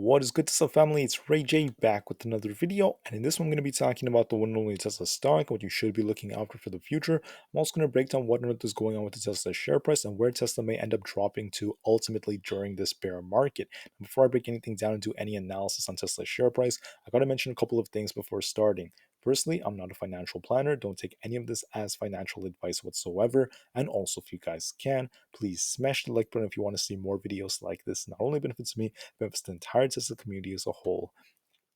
What is good, Tesla family? It's Ray J back with another video, and in this one I'm going to be talking about the one and only Tesla stock, what you should be looking out for the future. I'm also going to break down what on earth is going on with the Tesla share price and where Tesla may end up dropping to ultimately during this bear market. And before I break anything down and do any analysis on Tesla's share price, I got to mention a couple of things before starting. Firstly, I'm not a financial planner. Don't take any of this as financial advice whatsoever. And also, if you guys can, please smash the like button if you want to see more videos like this. Not only benefits me, benefits the entire Tesla community as a whole.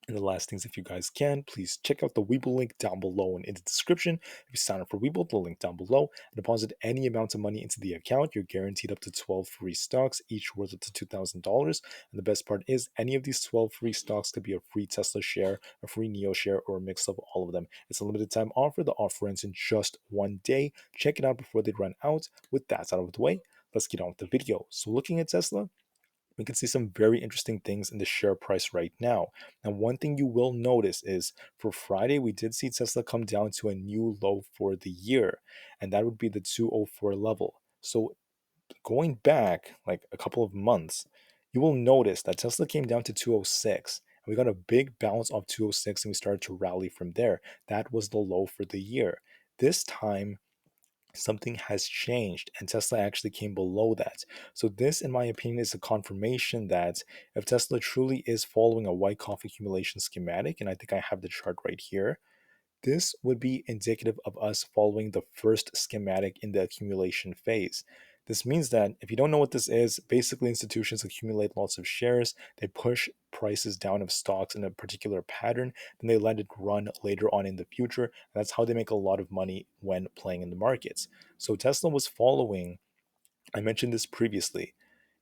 And the last things, if you guys can, please check out the Weeble link down below and in the description. If you sign up for Weeble, the link down below, and deposit any amount of money into the account, you're guaranteed up to 12 free stocks, each worth up to $2,000. And the best part is, any of these 12 free stocks could be a free Tesla share, a free NEO share, or a mix of all of them. It's a limited time offer. The offer ends in just one day. Check it out before they run out. With that out of the way, let's get on with the video. So looking at Tesla, we can see some very interesting things in the share price right now. Now, one thing you will notice is for Friday, we did see Tesla come down to a new low for the year, and that would be the 204 level. So, going back like a couple of months, you will notice that Tesla came down to 206. And we got a big bounce off 206 and we started to rally from there. That was the low for the year. This time, something has changed and Tesla actually came below that. So this, in my opinion, is a confirmation that if Tesla truly is following a Wyckoff accumulation schematic, and I think I have the chart right here, this would be indicative of us following the first schematic in the accumulation phase. This means that if you don't know what this is, basically institutions accumulate lots of shares, they push prices down of stocks in a particular pattern, then they let it run later on in the future. And that's how they make a lot of money when playing in the markets. So Tesla was following, I mentioned this previously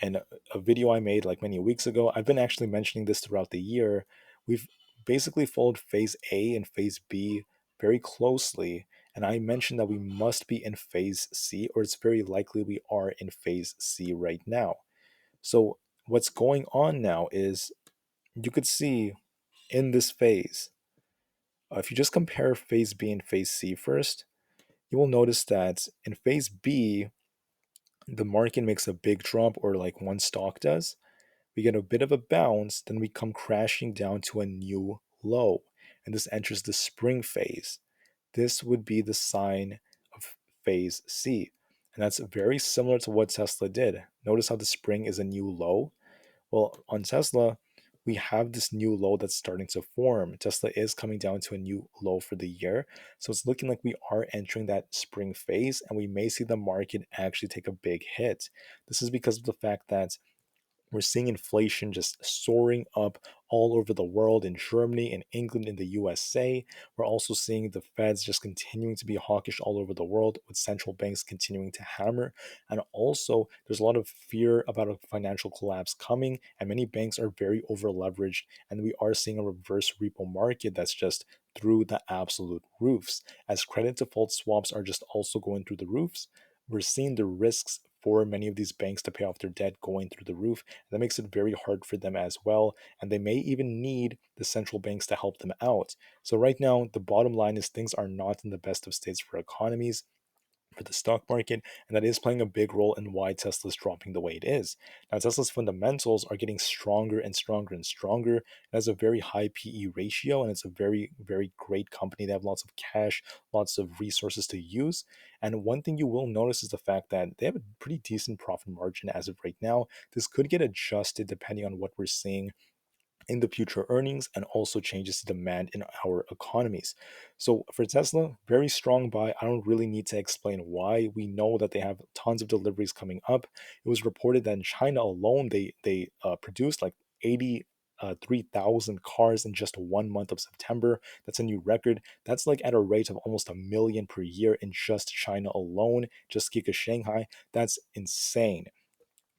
in a video I made like many weeks ago. I've been actually mentioning this throughout the year. We've basically followed phase A and phase B very closely. And I mentioned that we must be in phase C, or it's very likely we are in phase C right now. So, what's going on now is you could see in this phase, if you just compare phase B and phase C first, you will notice that in phase B, the market makes a big drop, or like one stock does. We get a bit of a bounce, then we come crashing down to a new low, and this enters the spring phase. This would be the sign of phase C, and that's very similar to what Tesla did. Notice how the spring is a new low. Well, on Tesla, we have this new low that's starting to form. Tesla is coming down to a new low for the year. So it's looking like we are entering that spring phase, and we may see the market actually take a big hit. This is because of the fact that we're seeing inflation just soaring up all over the world, in Germany, in England, in the USA. We're also seeing the Feds just continuing to be hawkish all over the world, with central banks continuing to hammer. And also, there's a lot of fear about a financial collapse coming, and many banks are very over leveraged. And we are seeing a reverse repo market that's just through the absolute roofs. As credit default swaps are just also going through the roofs, we're seeing the risks for many of these banks to pay off their debt going through the roof. And that makes it very hard for them as well. And they may even need the central banks to help them out. So, right now, the bottom line is things are not in the best of states for economies, for the stock market, and that is playing a big role in why Tesla's dropping the way it is. Now, Tesla's fundamentals are getting stronger and stronger and stronger. It has a very high PE ratio, and it's a very, very great company. They have lots of cash, lots of resources to use. And one thing you will notice is the fact that they have a pretty decent profit margin as of right now. This could get adjusted depending on what we're seeing in the future earnings and also changes to demand in our economies. So for Tesla, very strong buy. I don't really need to explain why. We know that they have tons of deliveries coming up. It was reported that in China alone, they produced like 83,000 cars in just 1 month of September. That's a new record. That's like at a rate of almost a million per year in just China alone, just Giga Shanghai. That's insane.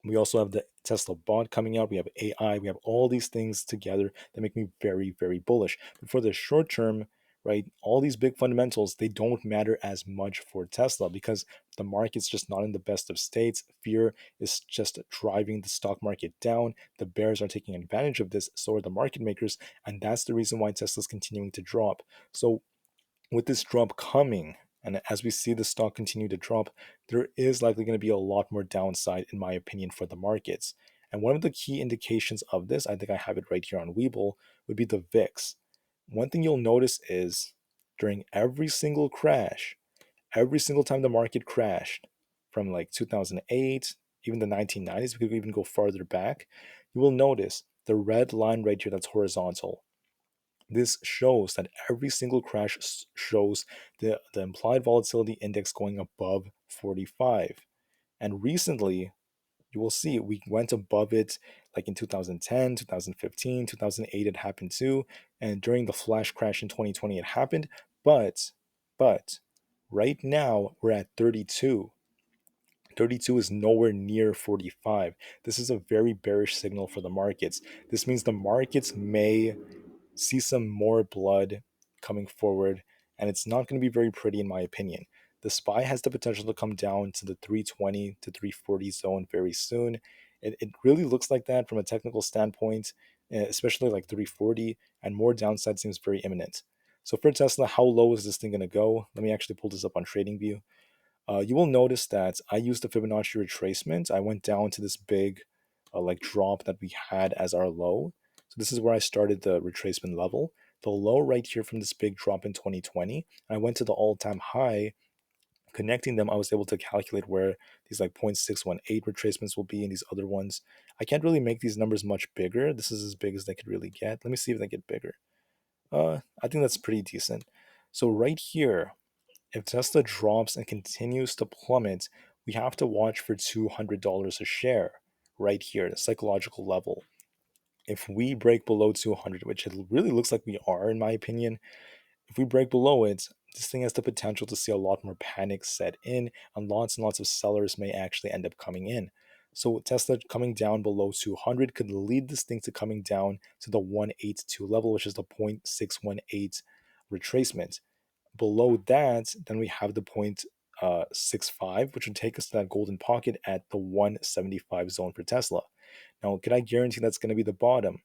We also have the Tesla bot coming out. We have AI. We have all these things together that make me very, very bullish. But for the short term, right, all these big fundamentals, they don't matter as much for Tesla because the market's just not in the best of states. Fear is just driving the stock market down. The bears are taking advantage of this, so are the market makers. And that's the reason why Tesla's continuing to drop. So with this drop coming, and as we see the stock continue to drop, there is likely going to be a lot more downside, in my opinion, for the markets. And one of the key indications of this, I think I have it right here on Weeble, would be the VIX. One thing you'll notice is during every single crash, every single time the market crashed from like 2008, even the 1990s, we could even go farther back, you will notice the red line right here that's horizontal. This shows that every single crash shows the implied volatility index going above 45. And recently, you will see we went above it like in 2010, 2015, 2008 it happened too, and during the flash crash in 2020 it happened, but right now we're at 32. 32 is nowhere near 45. This is a very bearish signal for the markets. This means the markets may see some more blood coming forward, and it's not going to be very pretty, in my opinion. The SPY has the potential to come down to the 320 to 340 zone very soon. It really looks like that from a technical standpoint, especially like 340, and more downside seems very imminent. So for Tesla, how low is this thing going to go? Let me actually pull this up on TradingView. You will notice that I used the Fibonacci retracement. I went down to this big like drop that we had as our low. So this is where I started the retracement level. The low right here from this big drop in 2020. I went to the all-time high. Connecting them, I was able to calculate where these like 0.618 retracements will be and these other ones. I can't really make these numbers much bigger. This is as big as they could really get. Let me see if they get bigger. I think that's pretty decent. So right here, if Tesla drops and continues to plummet, we have to watch for $200 a share right here, the psychological level. If we break below 200, which it really looks like we are, in my opinion, if we break below it, this thing has the potential to see a lot more panic set in, and lots of sellers may actually end up coming in. So Tesla coming down below 200 could lead this thing to coming down to the 182 level, which is the 0.618 retracement. Below that, then we have the 0.65, which would take us to that golden pocket at the 175 zone for Tesla. Now, could I guarantee that's going to be the bottom?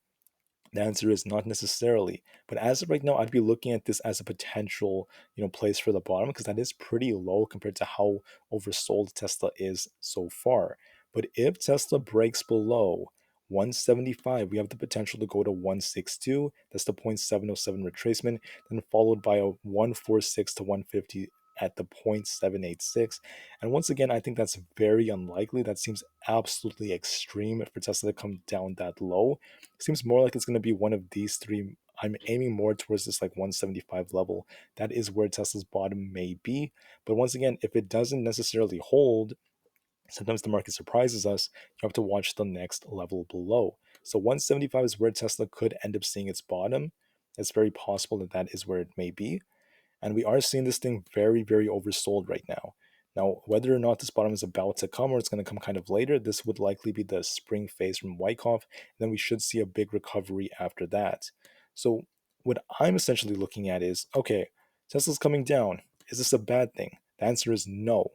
The answer is not necessarily. But as of right now, I'd be looking at this as a potential, place for the bottom because that is pretty low compared to how oversold Tesla is so far. But if Tesla breaks below 175, we have the potential to go to 162. That's the 0.707 retracement, then followed by a 146 to 150 at the 0.786. And once again, I think that's very unlikely. That seems absolutely extreme for Tesla to come down that low. Seems more like it's going to be one of these three. I'm aiming more towards this like 175 level. That is where Tesla's bottom may be. But once again, if it doesn't necessarily hold, sometimes the market surprises us. You have to watch the next level below. So 175 is where Tesla could end up seeing its bottom. It's very possible that that is where it may be. And we are seeing this thing very oversold right now. Now, whether or not this bottom is about to come or it's going to come kind of later, this would likely be the spring phase from Wyckoff. And then we should see a big recovery after that. So, what I'm essentially looking at is okay, Tesla's coming down. Is this a bad thing? The answer is no.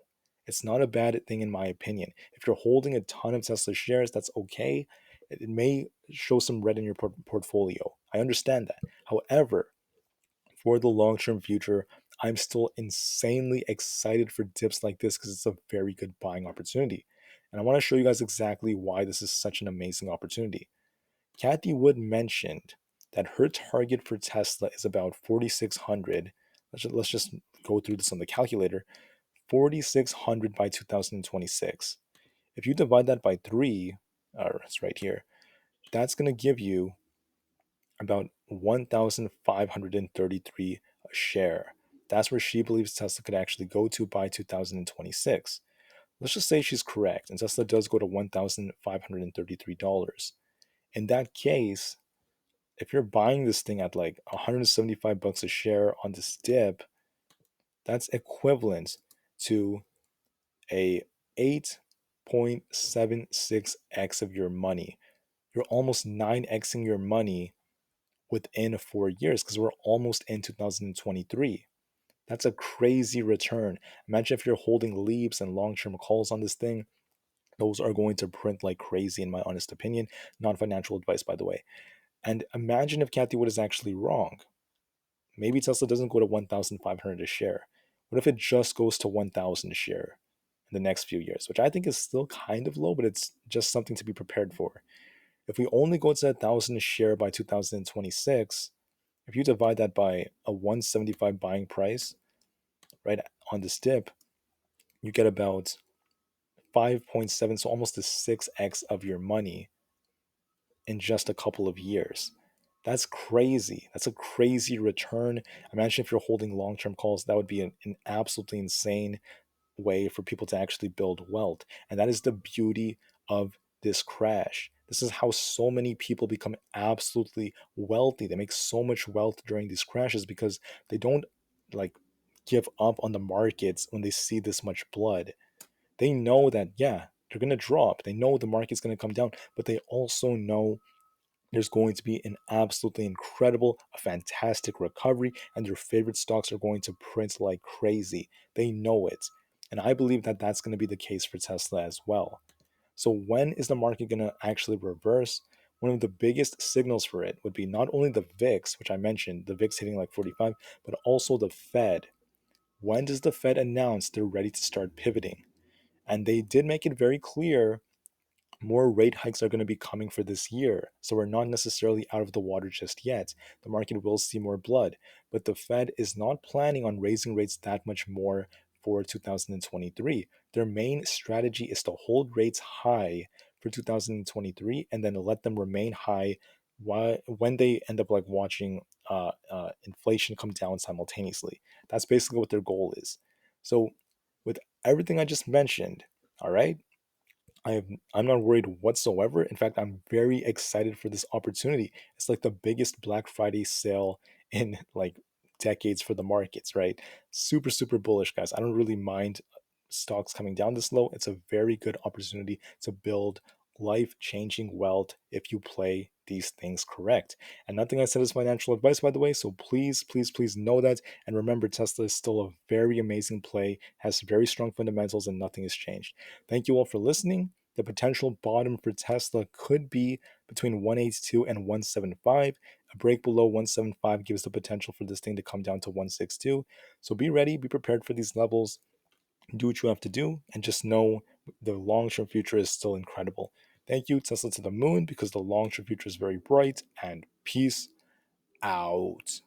It's not a bad thing, in my opinion. If you're holding a ton of Tesla shares, that's okay. It may show some red in your portfolio. I understand that. However, for the long term future, I'm still insanely excited for dips like this because it's a very good buying opportunity. And I want to show you guys exactly why this is such an amazing opportunity. Kathy Wood mentioned that her target for Tesla is about 4,600. Let's just go through this on the calculator. 4,600 by 2026. If you divide that by 3, or it's right here, that's going to give you about 1,533 a share. That's where she believes Tesla could actually go to by 2026. Let's just say she's correct and Tesla does go to $1,533. In that case, if you're buying this thing at like 175 bucks a share on this dip, that's equivalent to a 8.76x of your money. You're almost 9xing your money within 4 years because we're almost in 2023. That's a crazy return. Imagine if you're holding leaps and long term calls on this thing. Those are going to print like crazy, in my honest opinion. Non financial advice, by the way. And imagine if Kathy Wood is actually wrong. Maybe Tesla doesn't go to 1,500 a share. What if it just goes to 1,000 a share? in the next few years, which I think is still kind of low, but it's just something to be prepared for. If we only go to 1,000 a share by 2026, if you divide that by a 175 buying price, right, on this dip, you get about 5.7, so almost the 6x of your money in just a couple of years. That's crazy. That's a crazy return. Imagine if you're holding long term calls, that would be an absolutely insane way for people to actually build wealth. And that is the beauty of this crash. This is how so many people become absolutely wealthy. They make so much wealth during these crashes because they don't like give up on the markets when they see this much blood. They know that, yeah, they're going to drop. They know the market's going to come down, but they also know there's going to be an absolutely incredible, a fantastic recovery, and their favorite stocks are going to print like crazy. They know it. And I believe that that's going to be the case for Tesla as well. So, when is the market going to actually reverse? One of the biggest signals for it would be not only the VIX, which I mentioned, the VIX hitting like 45, but also the Fed. When does the Fed announce they're ready to start pivoting? And they did make it very clear more rate hikes are going to be coming for this year. So we're not necessarily out of the water just yet. The market will see more blood, but the Fed is not planning on raising rates that much more for 2023. Their main strategy is to hold rates high for 2023 and then let them remain high when they end up like watching inflation come down simultaneously. That's basically what their goal is. So with everything I just mentioned, all right, I'm not worried whatsoever. In fact, I'm very excited for this opportunity. It's like the biggest Black Friday sale in like decades for the markets, right? Super, super bullish, guys. I don't really mind stocks coming down this low. It's a very good opportunity to build life-changing wealth if you play these things correct. And nothing I said is financial advice, by the way. So please, please, please know that. And remember, Tesla is still a very amazing play, has very strong fundamentals, and nothing has changed. Thank you all for listening. The potential bottom for Tesla could be between 182 and 175. A break below 175 gives the potential for this thing to come down to 162. So be ready, be prepared for these levels, do what you have to do, and just know the long term future is still incredible. Thank you, Tesla to the moon, because the long term future is very bright, and peace out.